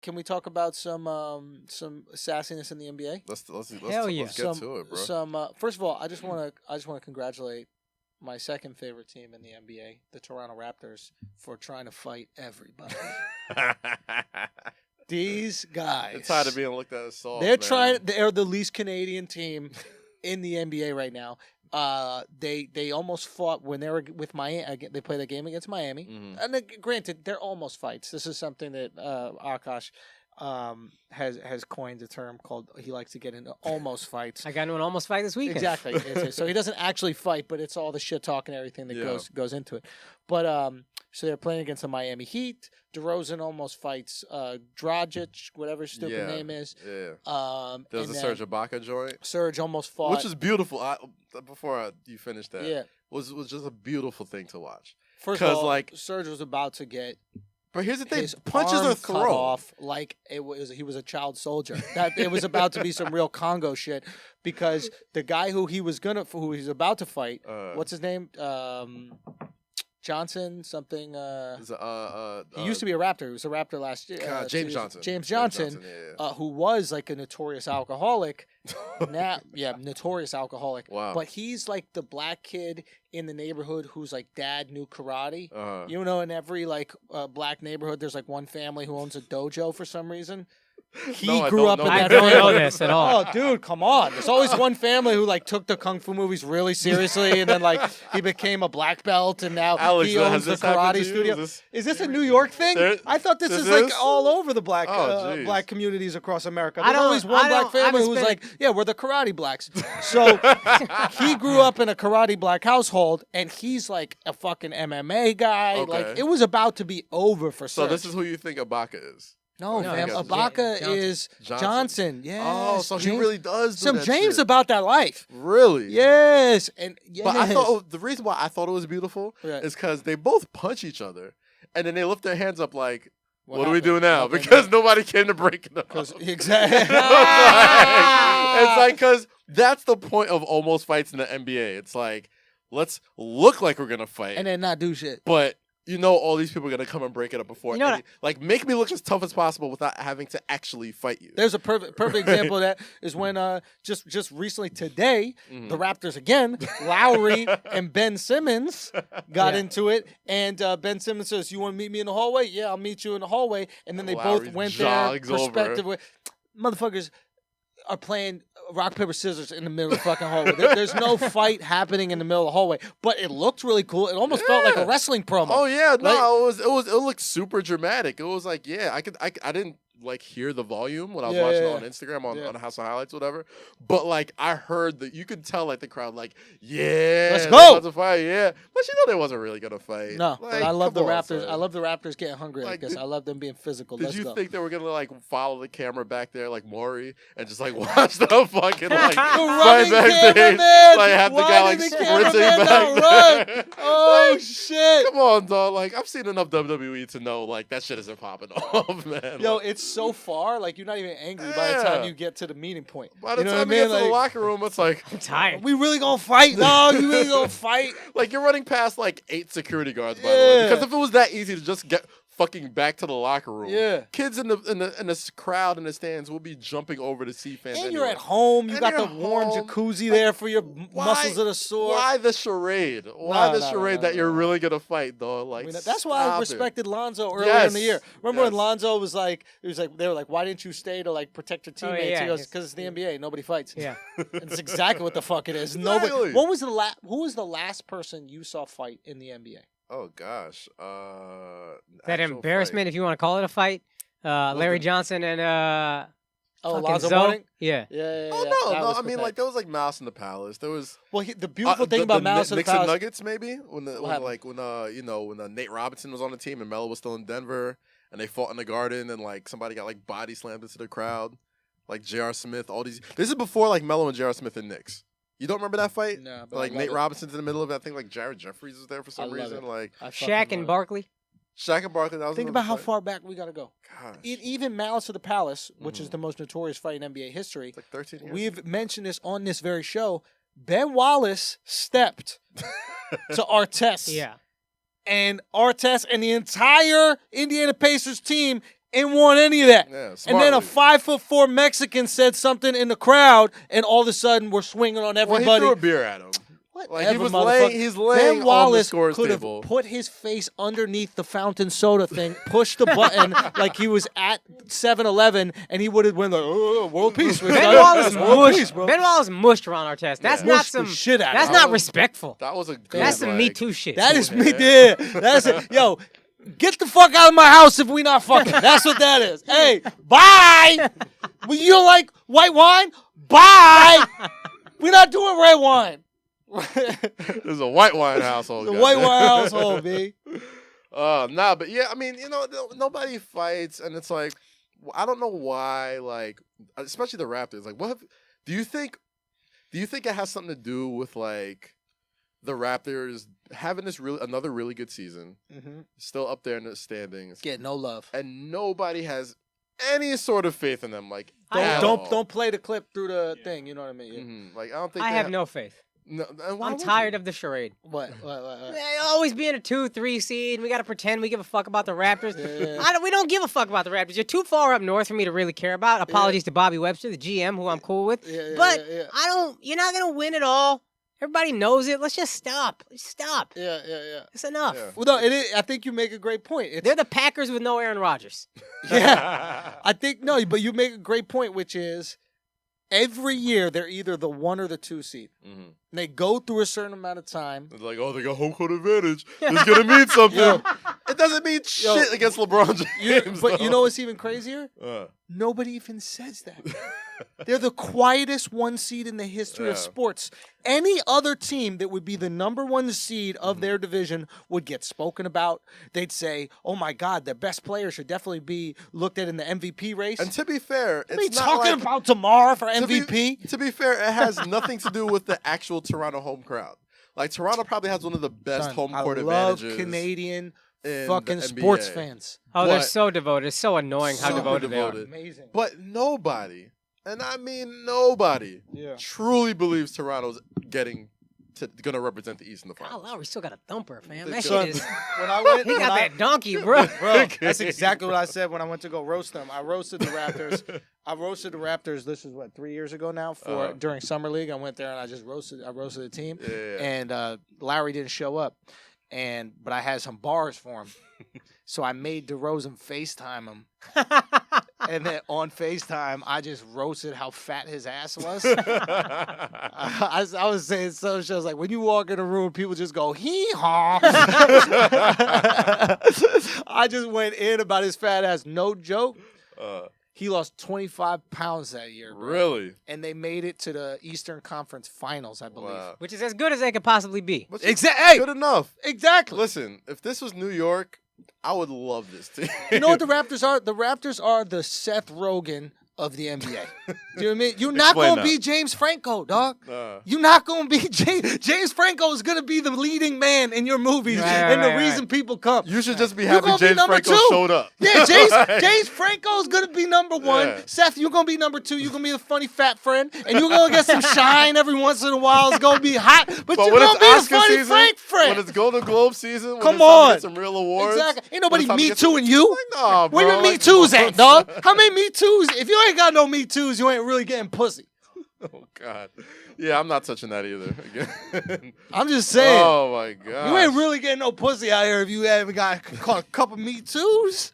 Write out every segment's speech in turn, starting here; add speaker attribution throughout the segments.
Speaker 1: Can we talk about some sassiness in the NBA?
Speaker 2: Let's get to it, bro.
Speaker 1: First of all, I just want to congratulate my second favorite team in the NBA, the Toronto Raptors, for trying to fight everybody. These guys.
Speaker 2: They're tired of being looked at as soft.
Speaker 1: They're the least Canadian team in the NBA right now. They almost fought when they were with Miami. They played a game against Miami. Mm-hmm. And granted, they're almost fights. This is something that Akaash has coined a term called, he likes to get into almost fights.
Speaker 3: I got into an almost fight this weekend.
Speaker 1: Exactly. So he doesn't actually fight, but it's all the shit talk and everything that goes into it. But so they're playing against the Miami Heat. DeRozan almost fights Dragic, whatever his stupid name is.
Speaker 2: Yeah. There was a Serge Ibaka joint.
Speaker 1: Serge almost fought.
Speaker 2: Which is beautiful. Before you finish that, was just a beautiful thing to watch.
Speaker 1: First of all, Serge was about to get.
Speaker 2: But here's the thing:
Speaker 1: his
Speaker 2: punches
Speaker 1: arm
Speaker 2: are
Speaker 1: cut off like he was a child soldier. That it was about to be some real Congo shit because the guy who he's about to fight, what's his name? Johnson, something. He used to be a Raptor. He was a Raptor last year.
Speaker 2: James Johnson.
Speaker 1: James Johnson, who was like a notorious alcoholic. Notorious alcoholic.
Speaker 2: Wow.
Speaker 1: But he's like the black kid in the neighborhood whose like dad knew karate. You know, in every like black neighborhood, there's like one family who owns a dojo for some reason. He grew up in that.
Speaker 3: I don't know this at all.
Speaker 1: Oh, dude, come on! There's always one family who like took the kung fu movies really seriously, and then like he became a black belt, and now he owns the karate studio. Is this a New York thing? I thought this is like all over the black communities across America. There's always one black family who's like, yeah, we're the karate blacks. So he grew up in a karate black household, and he's like a fucking MMA guy.
Speaker 2: Okay.
Speaker 1: Like it was about to be over for Serge.
Speaker 2: So this is who you think Ibaka is.
Speaker 1: No, fam. Ibaka is Johnson. Yes.
Speaker 2: Oh, so he really does do that
Speaker 1: James
Speaker 2: shit.
Speaker 1: About that life.
Speaker 2: Really?
Speaker 1: Yes. And yes.
Speaker 2: But I thought the reason why I thought it was beautiful is because they both punch each other, and then they lift their hands up like, what do we do now? Okay, because nobody came to break it up.
Speaker 1: Exactly.
Speaker 2: It's like, because that's the point of almost fights in the NBA. It's like, let's look like we're going to fight.
Speaker 1: And then not do shit.
Speaker 2: But you know all these people are going to come and break it up before. Like, make me look as tough as possible without having to actually fight you.
Speaker 1: There's a perfect example of that is when just recently today, the Raptors again, Lowry and Ben Simmons got into it. And Ben Simmons says, you want to meet me in the hallway? Yeah, I'll meet you in the hallway. And then they both went there respectively. Motherfuckers are playing rock, paper, scissors in the middle of the fucking hallway. There's no fight happening in the middle of the hallway, but it looked really cool. It almost felt like a wrestling promo.
Speaker 2: Oh yeah, no, it looked super dramatic. It was like, I didn't like hear the volume when I was watching on Instagram on House of Highlights, whatever. But like I heard that you could tell like the crowd like,
Speaker 1: let's go,
Speaker 2: about to fight, But they wasn't really gonna fight.
Speaker 1: No,
Speaker 2: like,
Speaker 1: but I love the Raptors.
Speaker 2: Son.
Speaker 1: I love the Raptors getting hungry like this. I love them being physical.
Speaker 2: Did you think they were gonna like follow the camera back there like Maury and just like watch the fucking like right backstage, like have the guy like sprinting back there?
Speaker 1: Oh shit!
Speaker 2: Come on, dog. Like I've seen enough WWE to know like that shit isn't popping off, man.
Speaker 1: Yo, it's so far, like you're not even angry by the time you get to the meeting point.
Speaker 2: By the time you get to the locker room, it's like
Speaker 3: I'm tired.
Speaker 1: We really gonna fight, dog? You really gonna fight?
Speaker 2: Like you're running past like 8 security guards, by the way. Because if it was that easy to just get fucking back to the locker room, kids in the crowd in the stands will be jumping over to see fans.
Speaker 1: And you're at home. You got the warm jacuzzi there for your muscles that are sore.
Speaker 2: Why the charade? Why the charade that you're really gonna fight, though? Like
Speaker 1: that's why I respected Lonzo earlier in the year. Remember when Lonzo was like, they were like, why didn't you stay to like protect your teammates? He goes, because it's the NBA, nobody fights.
Speaker 3: Yeah,
Speaker 1: it's exactly what the fuck it is.
Speaker 2: Exactly.
Speaker 1: Nobody. Who was the last person you saw fight in the NBA?
Speaker 2: Oh gosh,
Speaker 3: that embarrassment, if you want to call it a fight. Larry Johnson and
Speaker 1: Lonzo Mourning?
Speaker 3: Yeah.
Speaker 2: Oh no. I mean, like there was like Mouse in the Palace. There was
Speaker 1: the beautiful thing about Mouse in the Palace.
Speaker 2: Knicks and Nuggets, maybe when Nate Robinson was on the team and Melo was still in Denver and they fought in the Garden and like somebody got like body slammed into the crowd, like J.R. Smith. All these. This is before like Melo and J.R. Smith and Knicks. You don't remember that fight?
Speaker 1: No, but
Speaker 2: like Nate Robinson's in the middle of it. I think like Jared Jeffries was there for some reason. Like
Speaker 3: Shaq and Barkley.
Speaker 2: Shaq and Barkley. That was
Speaker 1: Think about how far back we got to go.
Speaker 2: Gosh.
Speaker 1: Even Malice of the Palace, which is the most notorious fight in NBA history.
Speaker 2: It's like 13 years.
Speaker 1: We've mentioned this on this very show. Ben Wallace stepped to Artest.
Speaker 3: Yeah.
Speaker 1: And Artest and the entire Indiana Pacers team Ain't want any of that.
Speaker 2: Yeah,
Speaker 1: and then a
Speaker 2: smartly.
Speaker 1: 5'4" Mexican said something in the crowd, and all of a sudden we're swinging on everybody.
Speaker 2: Well, he threw a beer at him. Like
Speaker 1: He's
Speaker 2: laying
Speaker 1: Ben
Speaker 2: on the
Speaker 1: Wallace
Speaker 2: scores
Speaker 1: could have
Speaker 2: table.
Speaker 1: put his face underneath the fountain soda thing, pushed the button like he was at 7-Eleven, and he would have went like, "Oh, world peace."
Speaker 3: Ben Wallace mushed Ron Artest. That's not some
Speaker 1: shit out.
Speaker 3: That's not respectful.
Speaker 2: That was a good.
Speaker 3: That's some Me Too shit.
Speaker 1: That is me. Yeah, that's it. Yo, get the fuck out of my house if we not fucking. That's what that is. Hey, bye. Well, you don't like white wine? Bye. We're not doing red wine.
Speaker 2: This is a white wine household.
Speaker 1: The white wine household, B.
Speaker 2: Nah, but yeah, I mean, nobody fights, and it's like, I don't know why, like, especially the Raptors. Like, do you think it has something to do with like the Raptors having another really good season, still up there in the standings,
Speaker 1: get no love,
Speaker 2: and nobody has any sort of faith in them? Like,
Speaker 1: don't play the clip through the thing. You know what I mean?
Speaker 2: Mm-hmm. Like, I don't think
Speaker 3: I have no faith.
Speaker 2: No,
Speaker 3: I'm tired of the charade.
Speaker 1: What?
Speaker 3: Always being a 2-3 seed. We got to pretend we give a fuck about the Raptors.
Speaker 1: Yeah.
Speaker 3: We don't give a fuck about the Raptors. You're too far up north for me to really care about. Apologies to Bobby Webster, the GM, who I'm cool with. But you're not going to win it all. Everybody knows it. Let's just stop. Stop.
Speaker 1: Yeah.
Speaker 3: It's enough.
Speaker 2: Yeah.
Speaker 1: Well, no, I think you make a great point.
Speaker 3: They're the Packers with no Aaron Rodgers.
Speaker 1: Yeah. I think, no, but you make a great point, which is every year they're either the 1 or the 2 seed.
Speaker 2: Mm-hmm.
Speaker 1: And they go through a certain amount of time.
Speaker 2: It's like, oh, they got home court advantage. It's going to mean something. It doesn't mean shit against LeBron James.
Speaker 1: But you know what's even crazier? Nobody even says that. They're the quietest 1 seed in the history of sports. Any other team that would be the number 1 seed of their division would get spoken about. They'd say, oh my God, their best player should definitely be looked at in the MVP race.
Speaker 2: And to be fair,
Speaker 1: What are we
Speaker 2: it's not
Speaker 1: talking
Speaker 2: like,
Speaker 1: about tomorrow for MVP?
Speaker 2: To be fair, it has nothing to do with the actual Toronto home crowd. Like, Toronto probably has one of the best home court advantages.
Speaker 1: I love Canadian
Speaker 2: in
Speaker 1: fucking
Speaker 2: the
Speaker 1: sports
Speaker 2: NBA.
Speaker 1: fans.
Speaker 3: Oh, they're so devoted. It's so annoying how devoted they are.
Speaker 1: Amazing.
Speaker 2: But nobody, and I mean nobody, truly believes Toronto's going to represent the East in the
Speaker 3: Kyle
Speaker 2: finals.
Speaker 3: Lowry still got a thumper, fam. That
Speaker 1: Son,
Speaker 3: shit is.
Speaker 1: he
Speaker 3: got that donkey, bro.
Speaker 1: Bro, that's exactly what I said when I went to go roast them. I roasted the Raptors. This is 3 years ago now. During summer league, I went there and I roasted the team.
Speaker 2: Yeah.
Speaker 1: And Lowry didn't show up, but I had some bars for him, so I made DeRozan FaceTime him. And then on FaceTime, I just roasted how fat his ass was. I was saying some shows like, when you walk in a room, people just go, hee-haw. I just went in about his fat ass. No joke. He lost 25 pounds that year. Bro.
Speaker 2: Really?
Speaker 1: And they made it to the Eastern Conference Finals, I believe.
Speaker 2: Wow.
Speaker 3: Which is as good as they could possibly be.
Speaker 1: Exactly.
Speaker 2: Good enough.
Speaker 1: Exactly.
Speaker 2: Listen, if this was New York, I would love this team.
Speaker 1: You know what the Raptors are? The Raptors are the Seth Rogen of the NBA. Do you know what I mean? You're not going to be James Franco, dog. You're not going to be James Franco is going to be the leading man in your movies and the reason people come.
Speaker 2: You should just be happy James Franco showed up.
Speaker 1: Yeah, James Franco is going to be number 1. Yeah. Seth, you're going to be number 2. You're going to be the funny fat friend. And you're going to get some shine every once in a while. It's going to be hot. But you're going to be the funny Frank friend.
Speaker 2: When it's Golden Globe season,
Speaker 1: come on.
Speaker 2: Get some real awards.
Speaker 1: Exactly. Ain't nobody Me Tooing you.
Speaker 2: Like, nah, bro.
Speaker 1: Where your Me Too's at, dog? How many Me Too's? If you ain't got no Me Too's, you ain't really getting pussy.
Speaker 2: Oh, God. Yeah, I'm not touching that either. Again.
Speaker 1: I'm just saying.
Speaker 2: Oh, my God.
Speaker 1: You ain't really getting no pussy out here if you haven't got a couple Me Too's.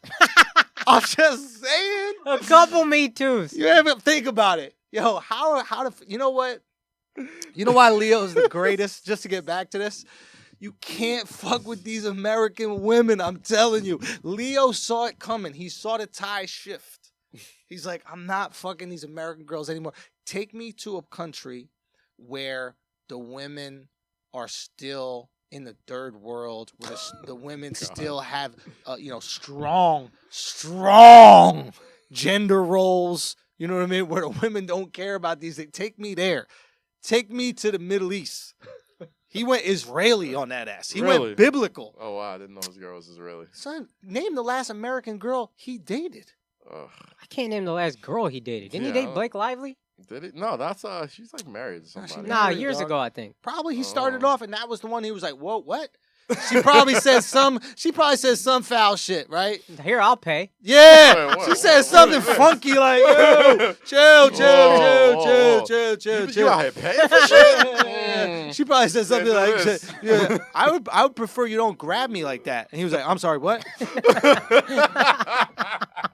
Speaker 1: I'm just saying.
Speaker 3: A couple Me Too's.
Speaker 1: You haven't think about it. Yo, you know what? You know why Leo's the greatest? Just to get back to this. You can't fuck with these American women, I'm telling you. Leo saw it coming. He saw the tide shift. He's like, I'm not fucking these American girls anymore. Take me to a country where the women are still in the third world, where the women still have, strong gender roles. You know what I mean? Where the women don't care about these things. Take me there. Take me to the Middle East. He went Israeli on that ass. He went biblical.
Speaker 2: Oh, wow. I didn't know his girl was Israeli.
Speaker 1: Son, name the last American girl he dated.
Speaker 2: Ugh.
Speaker 3: I can't name the last girl he dated. Didn't he date Blake Lively?
Speaker 2: Did he? No, that's she's like married to somebody.
Speaker 3: Nah, years ago, I think.
Speaker 1: Probably he started off, and that was the one he was like, whoa, what? She probably said some foul shit, right?
Speaker 3: Here, I'll pay.
Speaker 1: Yeah.
Speaker 2: Wait,
Speaker 1: She said something funky like, yo, chill.
Speaker 2: You out here paying for shit?
Speaker 1: Yeah. She probably said something like, yeah, I would prefer you don't grab me like that. And he was like, I'm sorry, what?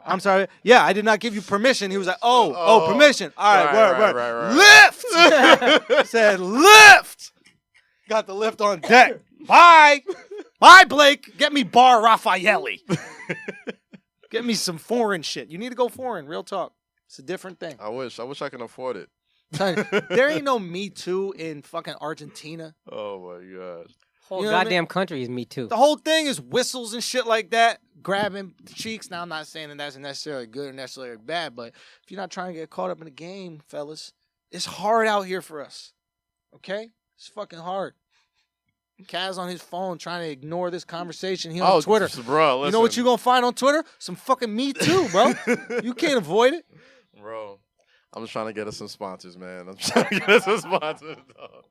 Speaker 1: I'm sorry. Yeah, I did not give you permission. He was like, oh, permission. All right, word. Lift! Said lift! Got the lift on deck. Bye, Blake. Get me Bar Raffaelli. Get me some foreign shit. You need to go foreign. Real talk. It's a different thing.
Speaker 2: I wish I can afford it.
Speaker 1: There ain't no Me Too in fucking Argentina.
Speaker 2: Oh my god.
Speaker 3: Whole goddamn country is Me Too.
Speaker 1: The whole thing is whistles and shit like that, grabbing cheeks. Now I'm not saying that that's necessarily good or necessarily bad, but if you're not trying to get caught up in the game, fellas, it's hard out here for us. Okay, it's fucking hard. Kaz on his phone trying to ignore this conversation. He on Twitter.
Speaker 2: Bro, listen.
Speaker 1: You know what you're going to find on Twitter? Some fucking Me Too, bro. You can't avoid it.
Speaker 2: Bro, I'm just trying to get us some sponsors, man. I'm trying to get us some sponsors, dog.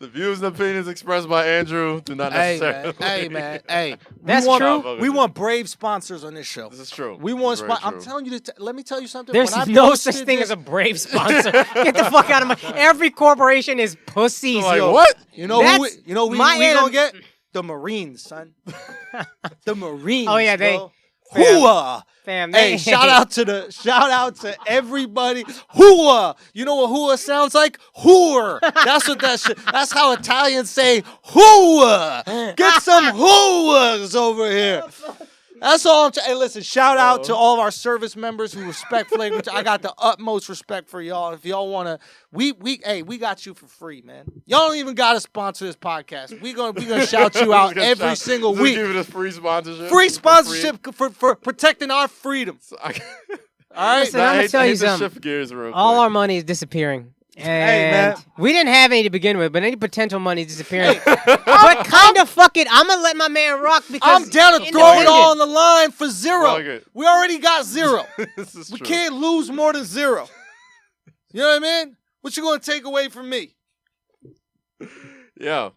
Speaker 2: The views and opinions expressed by Andrew do not necessarily.
Speaker 1: Hey, man.
Speaker 3: That's true.
Speaker 1: We want brave sponsors on this show.
Speaker 2: This is true.
Speaker 1: We want I'm telling you, let me tell you something.
Speaker 3: There's no such thing as a brave sponsor. Get the fuck out of my. Every corporation is pussies.
Speaker 2: Like,
Speaker 3: yo.
Speaker 2: what?
Speaker 1: You know who we gonna get? The Marines, son. The Marines.
Speaker 3: Oh yeah,
Speaker 1: bro. Hooah!
Speaker 3: Fam,
Speaker 1: hey, shout out to everybody. Hooah! You know what hooah sounds like? Hooer. That's what that shit. That's how Italians say hooah. Get some hooahs over here. That's all. Hey, listen. Shout out to all of our service members who respect Flagrant. I got the utmost respect for y'all. If y'all wanna, we got you for free, man. Y'all don't even gotta sponsor this podcast. We gonna shout you out every single week.
Speaker 2: Giving us free sponsorship.
Speaker 1: Free sponsorship for protecting our freedom. All right.
Speaker 3: Listen, I'm gonna tell you something.
Speaker 2: Shift gears real quick.
Speaker 3: All our money is disappearing. And
Speaker 1: hey, man.
Speaker 3: We didn't have any to begin with, but any potential money is disappearing. But kind of fuck it. I'm going to let my man rock because
Speaker 1: I'm down to throw it all on the line for zero. We already got zero.
Speaker 2: This is
Speaker 1: we
Speaker 2: true.
Speaker 1: can't lose more than zero. You know what I mean? What you going to take away from me?
Speaker 2: Yeah.